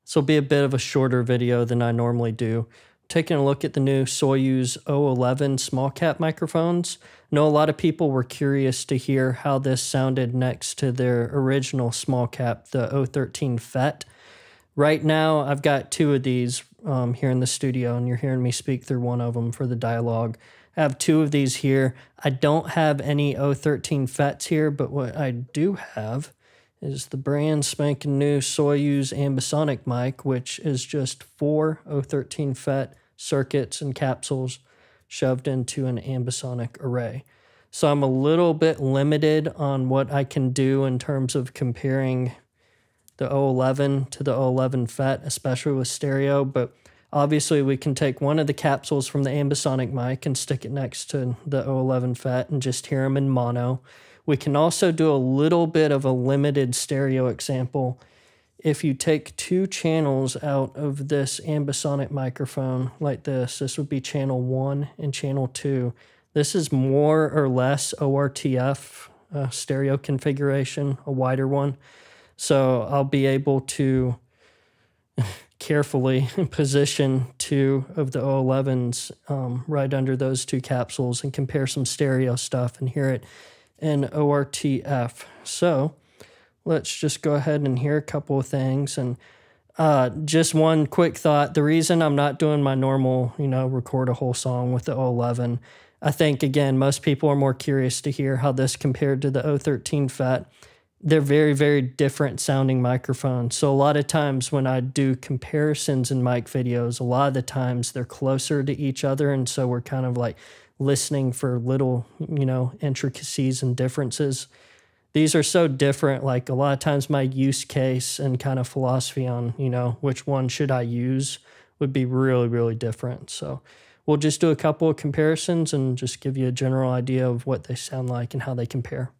This will be a bit of a shorter video than I normally do. Taking a look at the new Soyuz 011 small cap microphones. I know a lot of people were curious to hear how this sounded next to their original small cap, the 013 FET. Right now, I've got two of these here in the studio, and you're hearing me speak through one of them for the dialogue. I have two of these here. I don't have any 013 FETs here, but what I do have is the brand spanking new Soyuz Ambisonic Mic, which is just 4 013 FET circuits and capsules shoved into an ambisonic array. So I'm a little bit limited on what I can do in terms of comparing the 011 to the 011 FET, especially with stereo, but obviously we can take one of the capsules from the Ambisonic mic and stick it next to the 011 FET and just hear them in mono. We can also do a little bit of a limited stereo example. If you take two channels out of this ambisonic microphone like this would be channel 1 and channel 2. This is more or less ORTF stereo configuration, a wider one. So I'll be able to carefully position two of the 011s right under those two capsules and compare some stereo stuff and hear it in ORTF. So let's just go ahead and hear a couple of things. And just one quick thought. The reason I'm not doing my normal, record a whole song with the 011, I think, again, most people are more curious to hear how this compared to the 013 FET. They're very, very different sounding microphones. So a lot of times when I do comparisons in mic videos, a lot of the times they're closer to each other. And so we're kind of like listening for little, intricacies and differences. These are so different. Like a lot of times my use case and kind of philosophy on, which one should I use would be really, really different. So we'll just do a couple of comparisons and just give you a general idea of what they sound like and how they compare.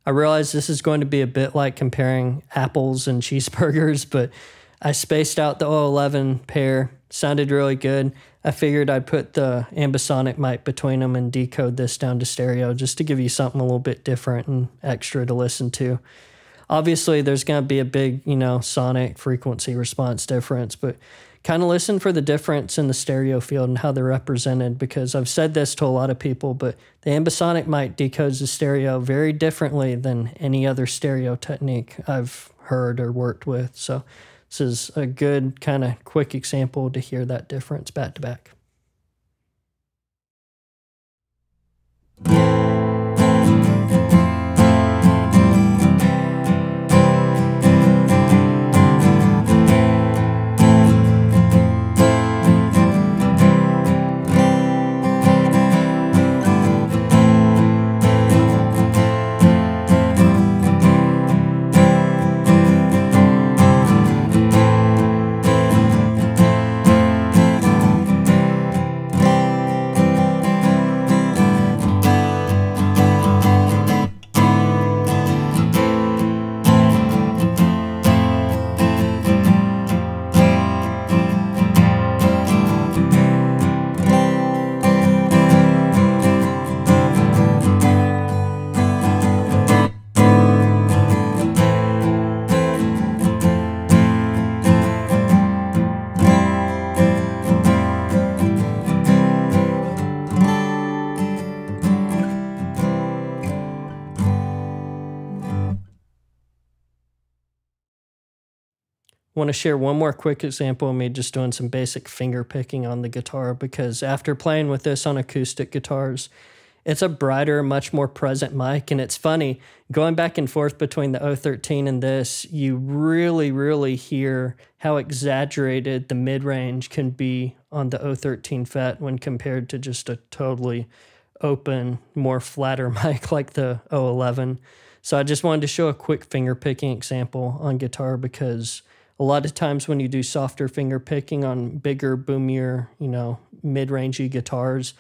I realize this is going to be a bit like comparing apples and cheeseburgers, but I spaced out the 011 pair, sounded really good. I figured I'd put the Ambisonic mic between them and decode this down to stereo just to give you something a little bit different and extra to listen to. Obviously, there's going to be a big, sonic frequency response difference, but kind of listen for the difference in the stereo field and how they're represented, because I've said this to a lot of people, but the Ambisonic mic decodes the stereo very differently than any other stereo technique I've heard or worked with. So this is a good kind of quick example to hear that difference back to back. Want to share one more quick example of me just doing some basic finger picking on the guitar, because after playing with this on acoustic guitars, it's a brighter, much more present mic. And it's funny, going back and forth between the 013 and this, you really, really hear how exaggerated the mid-range can be on the 013 FET when compared to just a totally open, more flatter mic like the 011. So I just wanted to show a quick finger picking example on guitar, because a lot of times when you do softer finger picking on bigger, boomier, mid-rangey guitars,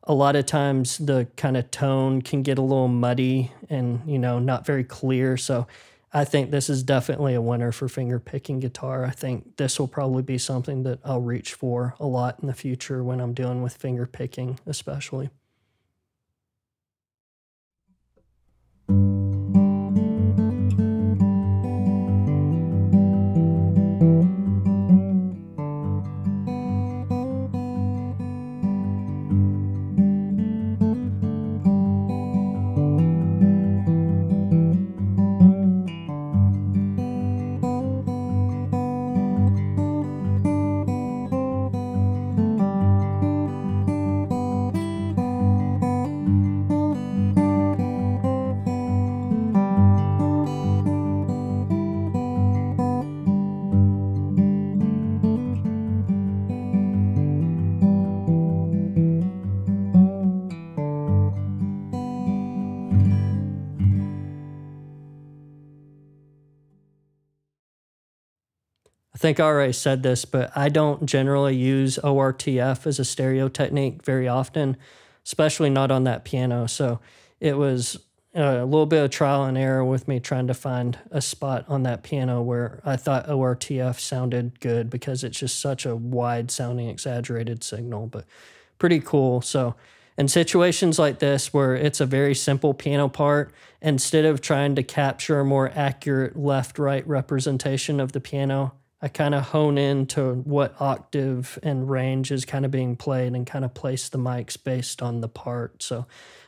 a lot of times the kind of tone can get a little muddy and, not very clear. So I think this is definitely a winner for finger picking guitar. I think this will probably be something that I'll reach for a lot in the future when I'm dealing with finger picking, especially. I think I already said this, but I don't generally use ORTF as a stereo technique very often, especially not on that piano. So it was a little bit of trial and error with me trying to find a spot on that piano where I thought ORTF sounded good, because it's just such a wide sounding exaggerated signal, but pretty cool. So in situations like this where it's a very simple piano part, instead of trying to capture a more accurate left-right representation of the piano, I kind of hone in to what octave and range is kind of being played and kind of place the mics based on the part. So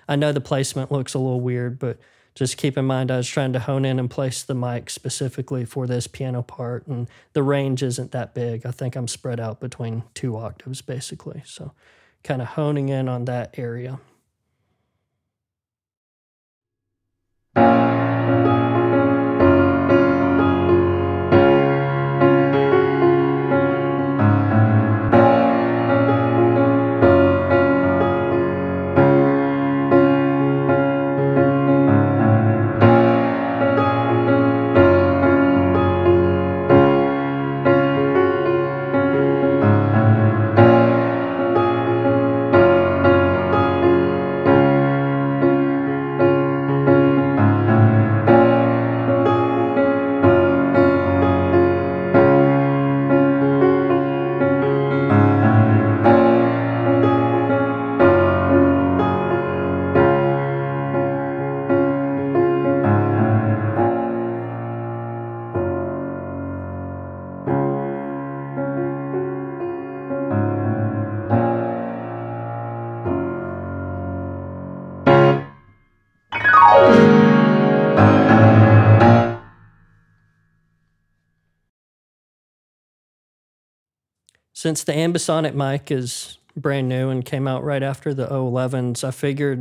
I know the placement looks a little weird, but just keep in mind I was trying to hone in and place the mic specifically for this piano part, and the range isn't that big. I think I'm spread out between 2 octaves basically. So kind of honing in on that area. Since the Ambisonic mic is brand new and came out right after the O11s, I figured,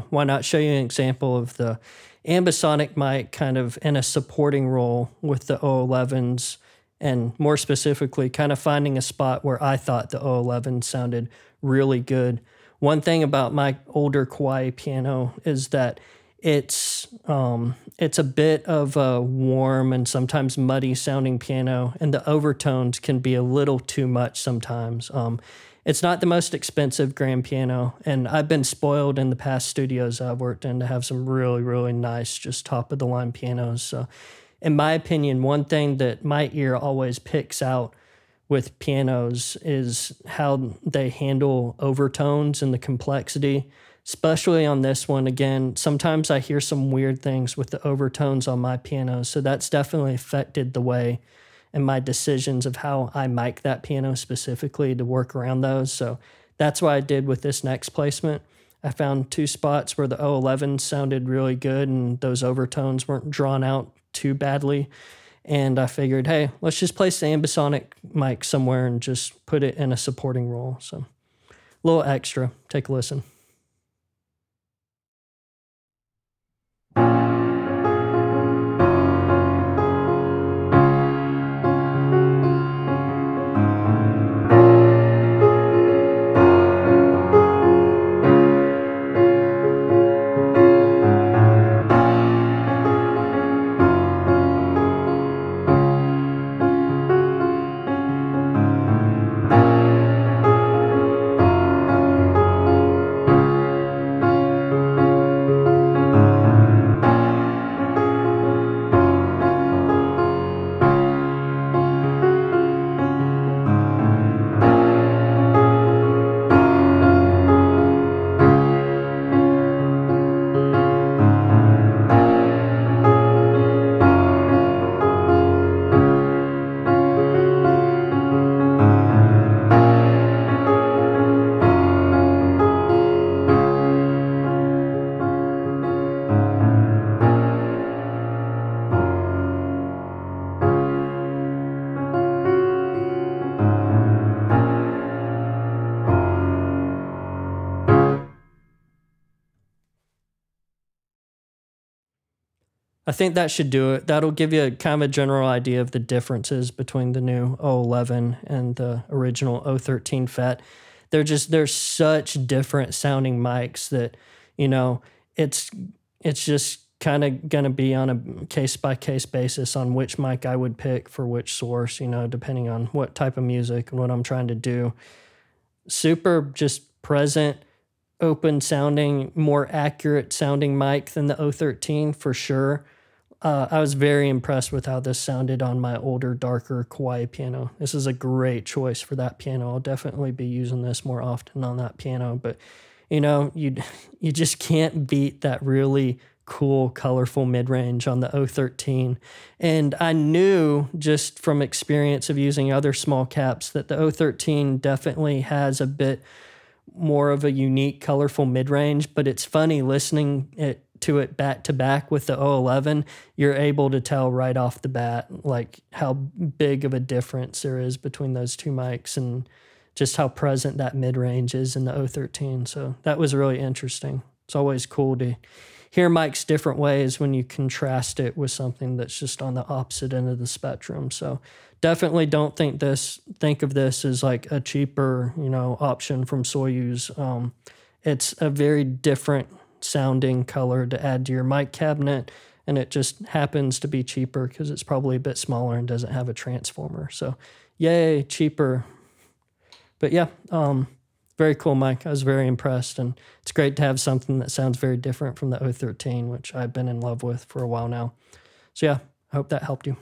why not show you an example of the Ambisonic mic kind of in a supporting role with the O11s, and more specifically, kind of finding a spot where I thought the O11 sounded really good. One thing about my older Kauai piano is that it's a bit of a warm and sometimes muddy sounding piano, and the overtones can be a little too much sometimes. It's not the most expensive grand piano, and I've been spoiled in the past studios I've worked in to have some really, really nice, just top of the line pianos. So in my opinion, one thing that my ear always picks out with pianos is how they handle overtones and the complexity, especially on this one. Again, sometimes I hear some weird things with the overtones on my piano, so that's definitely affected the way and my decisions of how I mic that piano specifically to work around those. So that's what I did with this next placement. I found two spots where the O11 sounded really good and those overtones weren't drawn out too badly. And I figured, hey, let's just place the Ambisonic mic somewhere and just put it in a supporting role. So a little extra. Take a listen. I think that should do it. That'll give you a kind of a general idea of the differences between the new O11 and the original O13 FET. They're such different sounding mics that, it's just kind of going to be on a case-by-case basis on which mic I would pick for which source, depending on what type of music and what I'm trying to do. Super just present, open sounding, more accurate sounding mic than the O13 for sure. I was very impressed with how this sounded on my older, darker Kauai piano. This is a great choice for that piano. I'll definitely be using this more often on that piano. But, you just can't beat that really cool, colorful mid-range on the O13. And I knew just from experience of using other small caps that the O13 definitely has a bit more of a unique, colorful mid-range, but it's funny listening to it back to back with the O11, you're able to tell right off the bat like how big of a difference there is between those two mics and just how present that mid-range is in the O13. So that was really interesting. It's always cool to hear mics different ways when you contrast it with something that's just on the opposite end of the spectrum. So definitely don't think of this as like a cheaper, option from Soyuz. It's a very different sounding color to add to your mic cabinet, and it just happens to be cheaper because it's probably a bit smaller and doesn't have a transformer. So yay, cheaper. But yeah, very cool mic. I was very impressed, and it's great to have something that sounds very different from the O13, which I've been in love with for a while now. So yeah, I hope that helped you.